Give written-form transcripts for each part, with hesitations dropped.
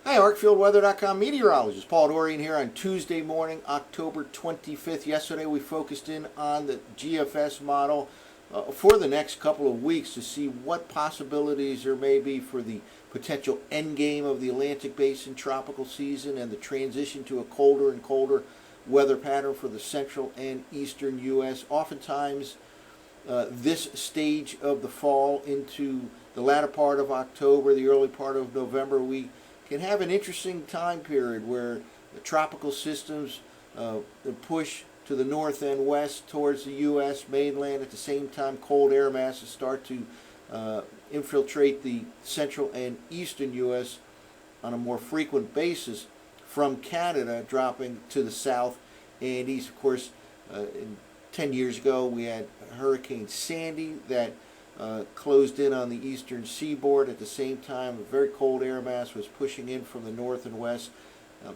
Hi, ArcfieldWeather.com meteorologist Paul Dorian here on Tuesday morning, October 25th. Yesterday we focused in on the GFS model for the next couple of weeks to see what possibilities there may be for the potential end game of the Atlantic Basin tropical season and the transition to a colder and colder weather pattern for the central and eastern U.S. Oftentimes, this stage of the fall into the latter part of October, the early part of November, we can have an interesting time period where the tropical systems push to the north and west towards the U.S. mainland. At the same time, cold air masses start to infiltrate the central and eastern U.S. on a more frequent basis from Canada, dropping to the south and east. Of course, 10 years ago, we had Hurricane Sandy that closed in on the eastern seaboard. At the same time, a very cold air mass was pushing in from the north and west.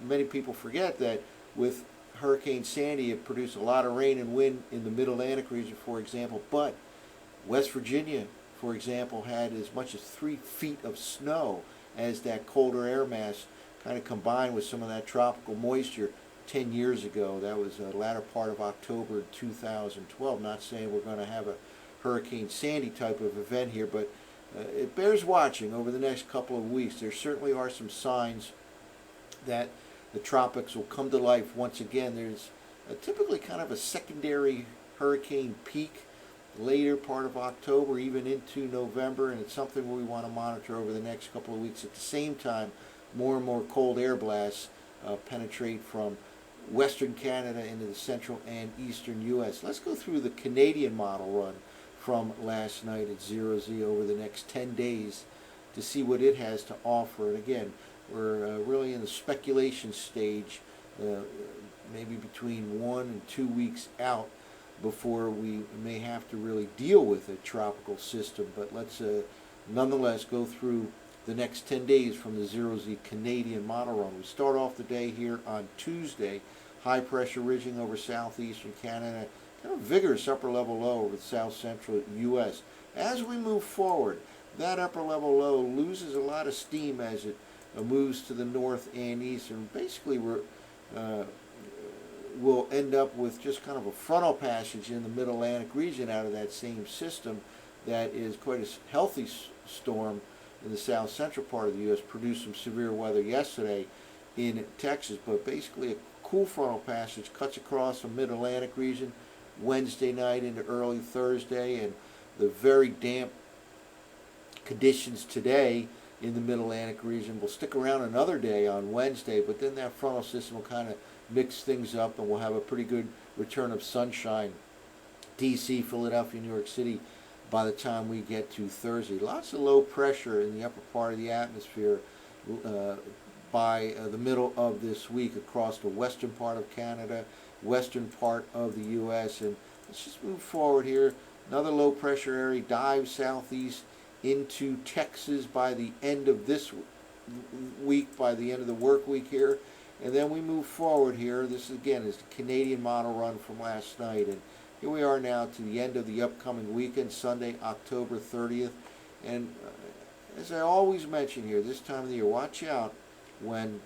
Many people forget that with Hurricane Sandy, it produced a lot of rain and wind in the mid-Atlantic region, for example, but West Virginia, for example, had as much as 3 feet of snow as that colder air mass kind of combined with some of that tropical moisture 10 years ago. That was the latter part of October 2012. Not saying we're going to have a Hurricane Sandy type of event here, but it bears watching over the next couple of weeks. There certainly are some signs that the tropics will come to life once again. There's typically kind of a secondary hurricane peak later part of October, even into November, and it's something we want to monitor over the next couple of weeks. At the same time, more and more cold air blasts penetrate from western Canada into the central and eastern U.S. Let's go through the Canadian model run from last night at 0Z over the next 10 days to see what it has to offer. And again, we're really in the speculation stage, maybe between 1 and 2 weeks out before we may have to really deal with a tropical system. But let's nonetheless go through the next 10 days from the 0Z Canadian model run. We start off the day here on Tuesday, high pressure ridging over southeastern Canada, kind of vigorous upper level low over the south central U.S. As we move forward, that upper level low loses a lot of steam as it moves to the north and east, and basically we'll end up with just kind of a frontal passage in the mid-Atlantic region out of that same system that is quite a healthy storm in the south central part of the U.S. Produced some severe weather yesterday in Texas, but basically a cool frontal passage cuts across the mid-Atlantic region Wednesday night into early Thursday, and the very damp conditions today in the mid-Atlantic region will stick around another day on Wednesday, but then that frontal system will kind of mix things up and we'll have a pretty good return of sunshine. D.C., Philadelphia, New York City by the time we get to Thursday. Lots of low pressure in the upper part of the atmosphere by the middle of this week across the western part of Canada, western part of the U.S. And let's just move forward here. Another low pressure area dives southeast into Texas by the end of this week, by the end of the work week here. And then we move forward here. This again is the Canadian model run from last night. And here we are now to the end of the upcoming weekend, Sunday, October 30th. And as I always mention here, this time of the year, watch out when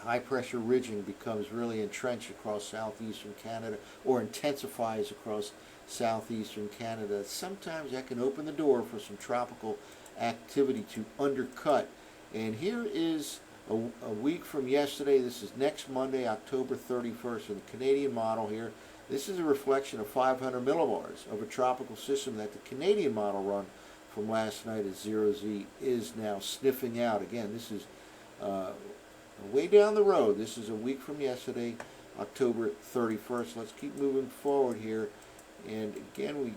high pressure ridging becomes really entrenched across southeastern Canada or intensifies across southeastern Canada. Sometimes that can open the door for some tropical activity to undercut. And here is a week from yesterday. This is next Monday, October 31st, in the Canadian model here. This is a reflection of 500 millibars of a tropical system that the Canadian model run from last night at 0Z is now sniffing out. Again, this is way down the road. This is a week from yesterday, October 31st. Let's keep moving forward here. And again, we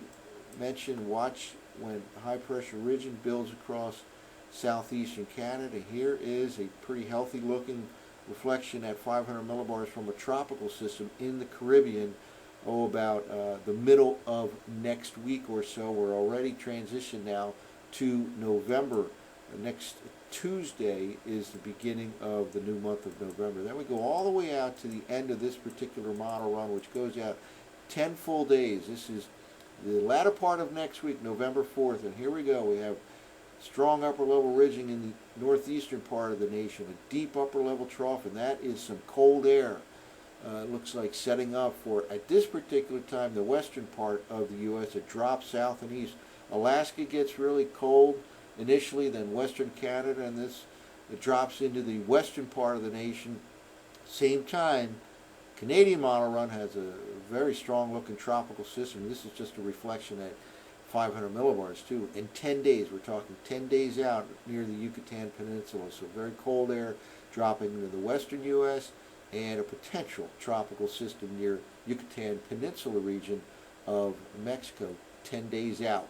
mentioned watch when high pressure ridging builds across southeastern Canada. Here is a pretty healthy looking reflection at 500 millibars from a tropical system in the Caribbean. About the middle of next week or so. We're already transitioned now to November. Next Tuesday is the beginning of the new month of November. Then we go all the way out to the end of this particular model run, which goes out 10 full days. This is the latter part of next week, November 4th, and here we go. We have strong upper level ridging in the northeastern part of the nation, a deep upper level trough, and that is some cold air. Looks like setting up for, at this particular time, the western part of the U.S. It drops south and east. Alaska gets really cold initially, then western Canada, and it drops into the western part of the nation. Same time, Canadian model run has a very strong looking tropical system. This is just a reflection at 500 millibars too. In 10 days, we're talking 10 days out near the Yucatan Peninsula. So very cold air dropping into the western U.S. and a potential tropical system near Yucatan Peninsula region of Mexico 10 days out.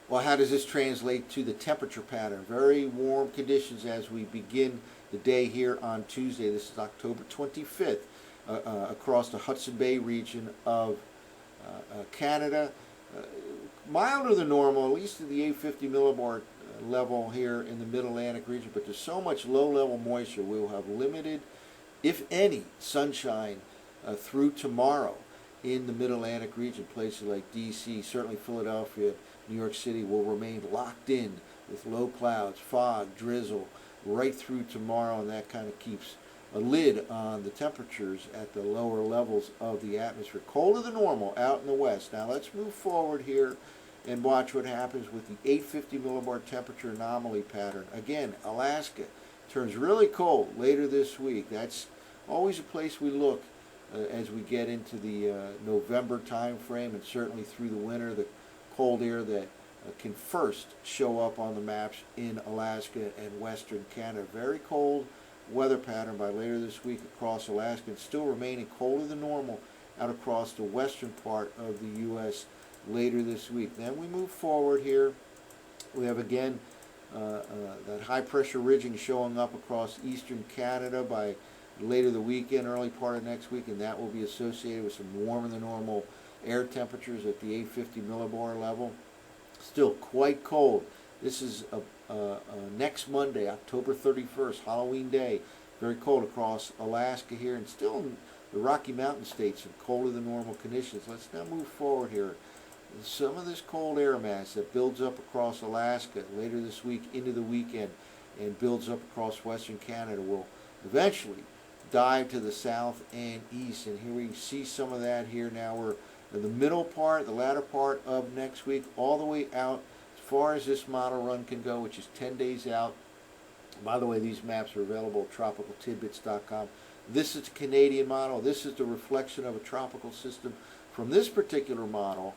Well, how does this translate to the temperature pattern? Very warm conditions as we begin the day here on Tuesday. This is October 25th across the Hudson Bay region of Canada. Milder than normal, at least at the 850 millibar level here in the Mid-Atlantic region, but there's so much low-level moisture, we will have limited, if any, sunshine through tomorrow in the Mid-Atlantic region. Places like D.C., certainly Philadelphia, New York City will remain locked in with low clouds, fog, drizzle right through tomorrow, and that kind of keeps a lid on the temperatures at the lower levels of the atmosphere. Colder than normal out in the west. Now let's move forward here and watch what happens with the 850 millibar temperature anomaly pattern. Again, Alaska turns really cold later this week. That's always a place we look as we get into the November time frame, and certainly through the winter, the cold air that can first show up on the maps in Alaska and western Canada. Very cold weather pattern by later this week across Alaska, and still remaining colder than normal out across the western part of the U.S. later this week. Then we move forward here. We have again that high pressure ridging showing up across eastern Canada by later the weekend, early part of next week, and that will be associated with some warmer than normal air temperatures at the 850 millibar level. Still quite cold. This is next Monday, October 31st, Halloween Day. Very cold across Alaska here, and still in the Rocky Mountain states in colder than normal conditions. Let's now move forward here. Some of this cold air mass that builds up across Alaska later this week into the weekend and builds up across western Canada will eventually dive to the south and east. And here we see some of that here now. We're in the middle part, the latter part of next week, all the way out as far as this model run can go, which is 10 days out. By the way, these maps are available at tropicaltidbits.com. This is the Canadian model. This is the reflection of a tropical system from this particular model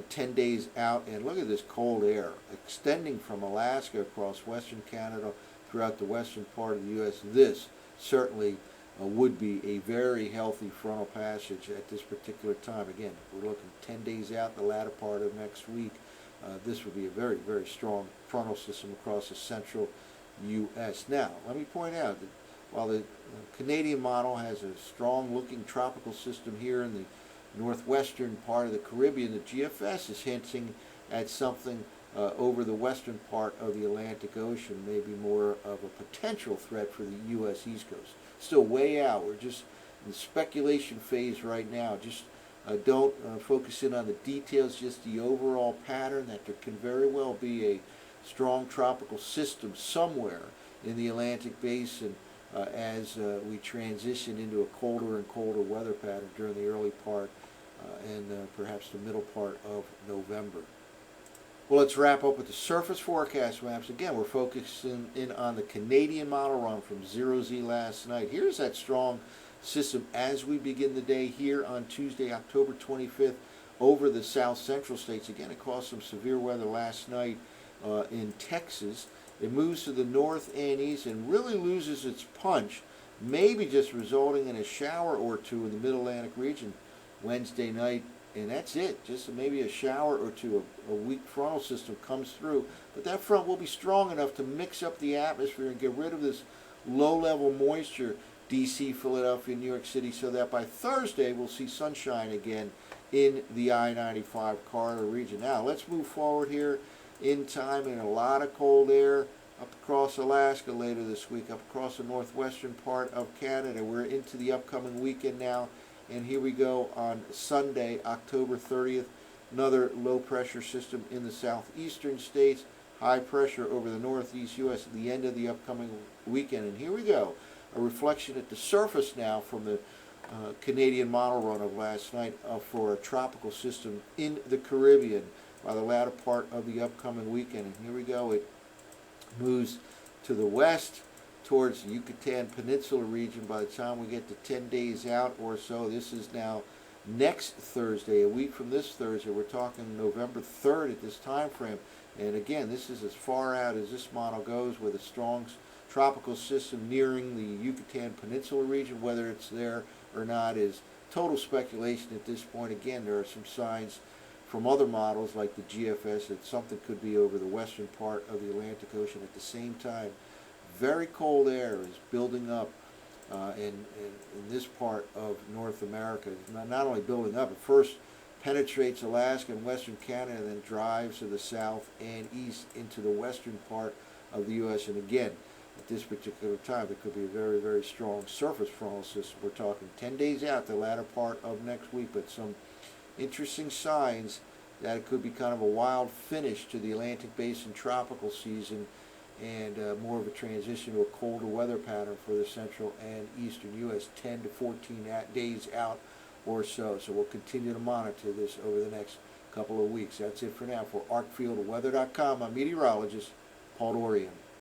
10 days out. And look at this cold air extending from Alaska across western Canada throughout the western part of the U.S. This certainly would be a very healthy frontal passage at this particular time. Again, we're looking 10 days out, the latter part of next week. This would be a very, very strong frontal system across the central U.S. Now, let me point out that while the Canadian model has a strong-looking tropical system here in the northwestern part of the Caribbean, the GFS is hinting at something over the western part of the Atlantic Ocean, maybe more of a potential threat for the U.S. East Coast. Still way out. We're just in the speculation phase right now. Just don't focus in on the details, just the overall pattern that there can very well be a strong tropical system somewhere in the Atlantic Basin as we transition into a colder and colder weather pattern during the early part and perhaps the middle part of November. Well, let's wrap up with the surface forecast maps. Again, we're focusing in on the Canadian model run from 0Z last night. Here's that strong system as we begin the day here on Tuesday, October 25th, over the south central states. Again, it caused some severe weather last night in Texas. It moves to the north and east and really loses its punch, maybe just resulting in a shower or two in the Mid-Atlantic region Wednesday night. And that's it, just maybe a shower or two. A weak frontal system comes through, but that front will be strong enough to mix up the atmosphere and get rid of this low-level moisture, D.C., Philadelphia, New York City, so that by Thursday we'll see sunshine again in the I-95 corridor region. Now, let's move forward here in time, and a lot of cold air up across Alaska later this week, up across the northwestern part of Canada. We're into the upcoming weekend now. And here we go on Sunday, October 30th, another low-pressure system in the southeastern states. high pressure over the northeast U.S. at the end of the upcoming weekend. And here we go, a reflection at the surface now from the Canadian model run of last night for a tropical system in the Caribbean by the latter part of the upcoming weekend. And here we go, it moves to the west towards the Yucatan Peninsula region by the time we get to 10 days out or so. This is now next Thursday, a week from this Thursday. We're talking November 3rd at this time frame. And again, this is as far out as this model goes, with a strong tropical system nearing the Yucatan Peninsula region. Whether it's there or not is total speculation at this point. Again, there are some signs from other models like the GFS that something could be over the western part of the Atlantic Ocean at the same time. Very cold air is building up in this part of North America. Not only building up, it first penetrates Alaska and western Canada, and then drives to the south and east into the western part of the U.S. And again, at this particular time, there could be a very, very strong surface frontal system. We're talking 10 days out, the latter part of next week, but some interesting signs that it could be kind of a wild finish to the Atlantic Basin tropical season, and more of a transition to a colder weather pattern for the central and eastern U.S. 10 to 14 days out or so. So we'll continue to monitor this over the next couple of weeks. That's it for now. For ArcfieldWeather.com, I'm meteorologist Paul Dorian.